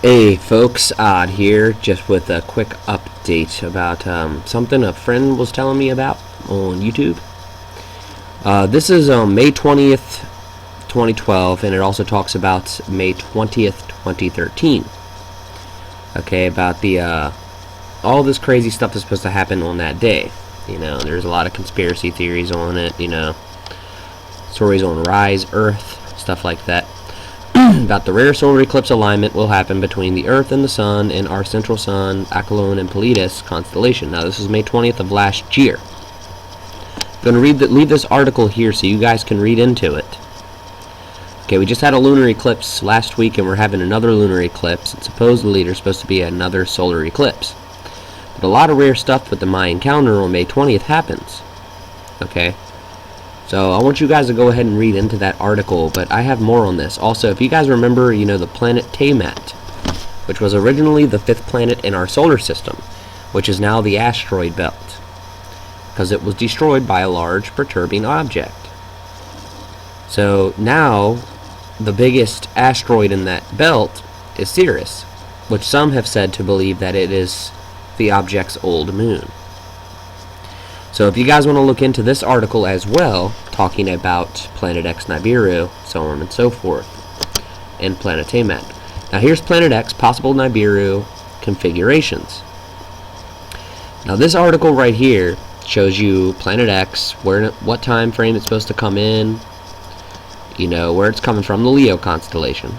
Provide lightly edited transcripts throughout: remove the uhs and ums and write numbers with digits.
Hey folks, Odd here, just with a quick update about something a friend was telling me about on YouTube. This is May 20th, 2012, and it also talks about May 20th, 2013. Okay, about the all this crazy stuff that's supposed to happen on that day. You know, there's a lot of conspiracy theories on it, you know, stories on Rise, Earth, stuff like that. About the rare solar eclipse alignment will happen between the Earth and the Sun in our central Sun, Achelon, and Pleiades constellation. Now, this is May 20th of last year. I'm going to leave this article here so you guys can read into it. Okay, we just had a lunar eclipse last week, and we're having another lunar eclipse. And supposedly, there's supposed to be another solar eclipse. But a lot of rare stuff with the Mayan calendar on May 20th happens. Okay? So I want you guys to go ahead and read into that article, but I have more on this. Also, if you guys remember, you know, the planet Tiamat, which was originally the 5th planet in our solar system, which is now the asteroid belt, because it was destroyed by a large perturbing object. So now, the biggest asteroid in that belt is Ceres, which some have said to believe that it is the object's old moon. So if you guys want to look into this article as well, talking about Planet X Nibiru, so on and so forth, and Planet Tiamat. Now here's Planet X, possible Nibiru configurations. Now this article right here shows you Planet X, what time frame it's supposed to come in, you know, where it's coming from, the Leo constellation.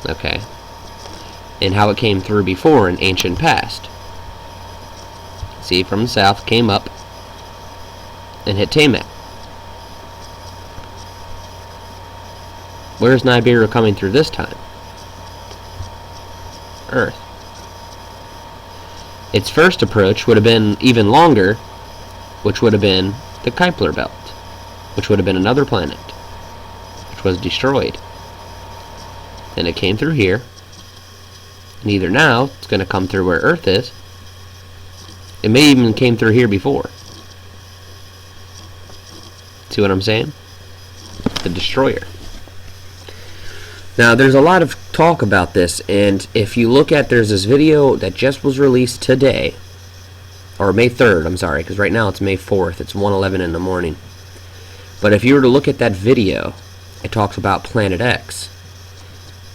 Okay. And how it came through before in ancient past. See, from the south, came up and hit Tiamat. Where's Nibiru coming through this time? Earth. Its first approach would have been even longer, which would have been the Kuiper belt, which would have been another planet, which was destroyed. Then it came through here, and either now it's going to come through where Earth is. It may even came through here before. See what I'm saying? The destroyer. Now, there's a lot of talk about this, and if you look at, there's this video that just was released today, or May 3rd, I'm sorry, because right now it's May 4th, it's 1:11 in the morning. But if you were to look at that video, it talks about Planet X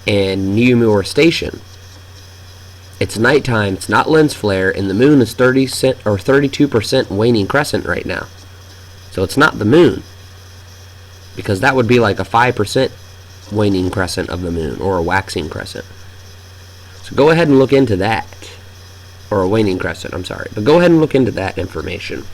and Nibiru Station. It's nighttime, it's not lens flare, and the moon is 32% waning crescent right now. So it's not the moon, because that would be like a 5% waning crescent of the moon, or a waxing crescent. So go ahead and look into that. Or a waning crescent, I'm sorry. But go ahead and look into that information.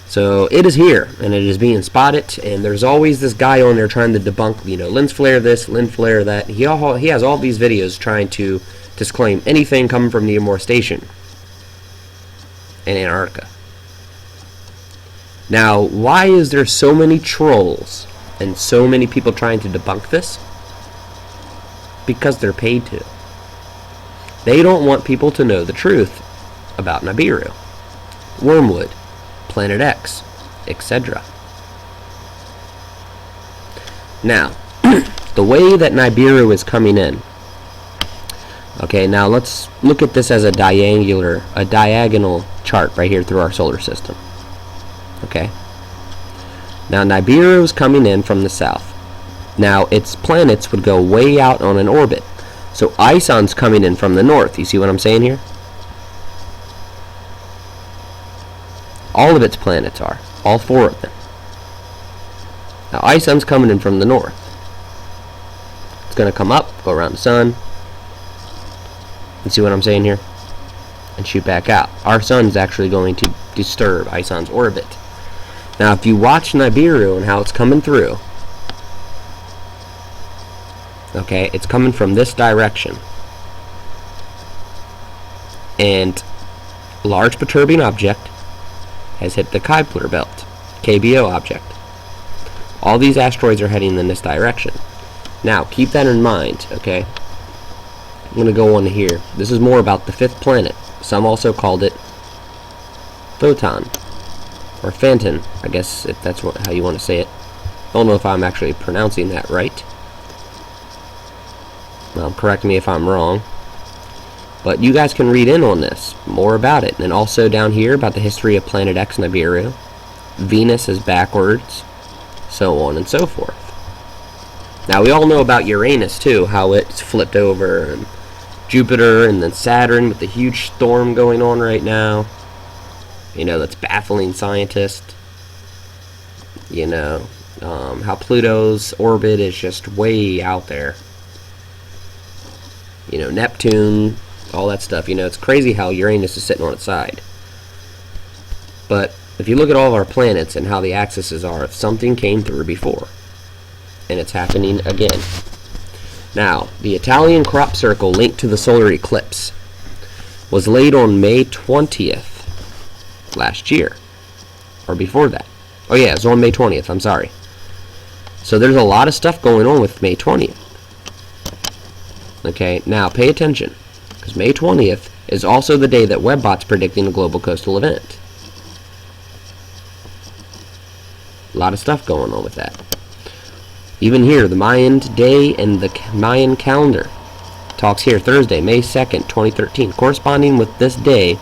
So it is here, and it is being spotted, and there's always this guy on there trying to debunk, you know, lens flare this, lens flare that. He has all these videos trying to disclaim anything coming from Nibiru Station in Antarctica. Now, why is there so many trolls and so many people trying to debunk this? Because they're paid to. They don't want people to know the truth about Nibiru, Wormwood, Planet X, etc. Now, the way that Nibiru is coming in. Okay, now let's look at this as a diagonal chart right here through our solar system. Okay. Now Nibiru is coming in from the south. Now its planets would go way out on an orbit. So Itzá's coming in from the north. You see what I'm saying here? All of its planets are. All 4 of them. Now Itzá's coming in from the north. It's going to come up, go around the sun. You see what I'm saying here? And shoot back out. Our sun's actually going to disturb Itzá's orbit. Now, if you watch Nibiru and how it's coming through, okay, it's coming from this direction. And a large perturbing object has hit the Kuiper belt, KBO object. All these asteroids are heading in this direction. Now, keep that in mind, okay? I'm going to go on here. This is more about the 5th planet. Some also called it Phaeton, or Phaeton, I guess, if that's how you want to say it. Don't know if I'm actually pronouncing that right. Correct me if I'm wrong. But you guys can read in on this, more about it. And also down here about the history of Planet X Nibiru. Venus is backwards, so on and so forth. Now we all know about Uranus too, how it's flipped over, and Jupiter, and then Saturn with the huge storm going on right now. You know, that's baffling scientists. You know, how Pluto's orbit is just way out there. You know, Neptune, all that stuff. You know, it's crazy how Uranus is sitting on its side. But if you look at all of our planets and how the axes are, something came through before. And it's happening again. Now, the Italian crop circle linked to the solar eclipse was laid on May 20th last year. Or before that. Oh yeah, it was on May 20th, I'm sorry. So there's a lot of stuff going on with May 20th. Okay, now pay attention. Because May 20th is also the day that Webbot's predicting a global coastal event. A lot of stuff going on with that. Even here, the Mayan day and the Mayan calendar talks here Thursday, May 2nd, 2013. Corresponding with this day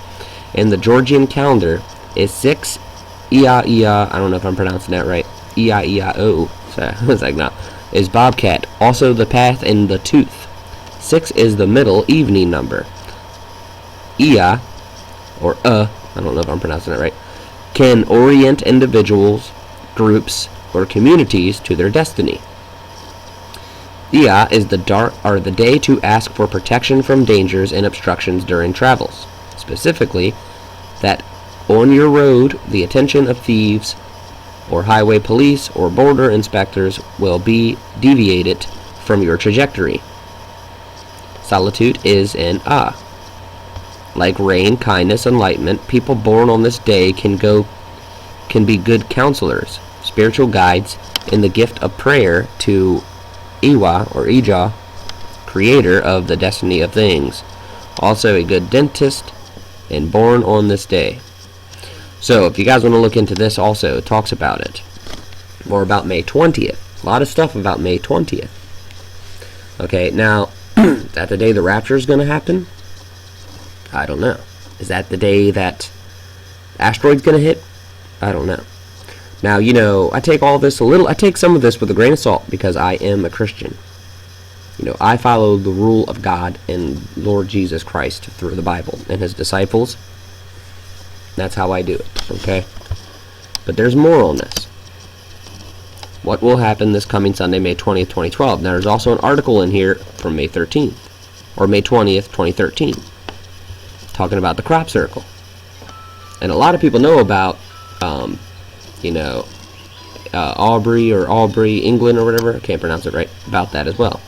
in the Georgian calendar is 6 Ia, I don't know if I'm pronouncing that right, Ia-Ia-O, so I was like, no, is Bobcat, also the path and the tooth. 6 is the middle evening number. Ia, or I don't know if I'm pronouncing that right, can orient individuals, groups, or communities to their destiny. Ia is the the day to ask for protection from dangers and obstructions during travels. Specifically, that on your road, the attention of thieves, or highway police, or border inspectors will be deviated from your trajectory. Solitude is an Like rain, kindness, enlightenment, people born on this day can be good counselors, spiritual guides, in the gift of prayer to Iwa or Ija, creator of the destiny of things. Also a good dentist, and born on this day. So if you guys want to look into this also, it talks about it. More about May 20th. A lot of stuff about May 20th. Okay, now, is that the day the rapture is going to happen? I don't know. Is that the day that asteroid's going to hit? I don't know. Now, you know, I take some of this with a grain of salt because I am a Christian. You know, I follow the rule of God and Lord Jesus Christ through the Bible and his disciples. That's how I do it, okay? But there's more on this. What will happen this coming Sunday, May 20th, 2012? Now, there's also an article in here from May 13th, or May 20th, 2013, talking about the crop circle. And a lot of people know about, you know, Albury, England, or whatever. I can't pronounce it right. About that as well.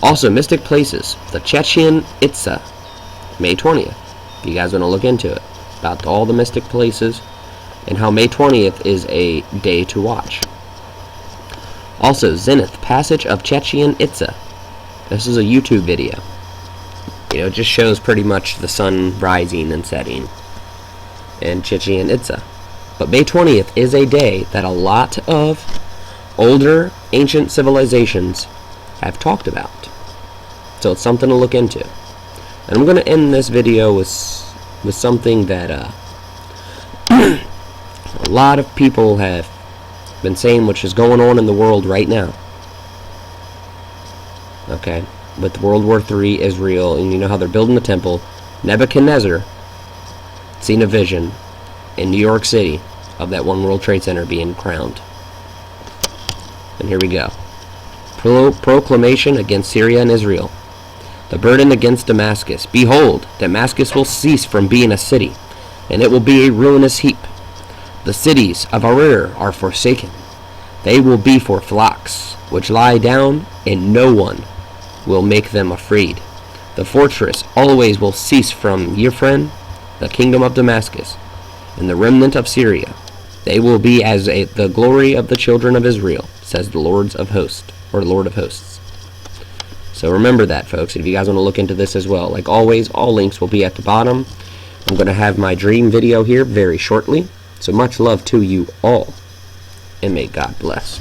Also, mystic places. The Chichén Itzá, May 20th. If you guys want to look into it. About all the mystic places and how May 20th is a day to watch. Also, Zenith, passage of Chichén Itzá. This is a YouTube video. You know, it just shows pretty much the sun rising and setting in Chichén Itzá. But May 20th is a day that a lot of older, ancient civilizations have talked about. So it's something to look into. And I'm going to end this video with something that a lot of people have been saying, which is going on in the world right now. Okay, with World War III, Israel, and you know how they're building the temple. Nebuchadnezzar seen a vision in New York City of that one World Trade Center being crowned. And here we go. Proclamation against Syria and Israel. The burden against Damascus. Behold, Damascus will cease from being a city, and it will be a ruinous heap. The cities of Arar are forsaken. They will be for flocks, which lie down, and no one will make them afraid. The fortress always will cease from Euphrates, the kingdom of Damascus, and the remnant of Syria. They will be as the glory of the children of Israel, says the Lord of Hosts. So remember that, folks, if you guys want to look into this as well. Like always, all links will be at the bottom. I'm going to have my dream video here very shortly. So much love to you all, and may God bless.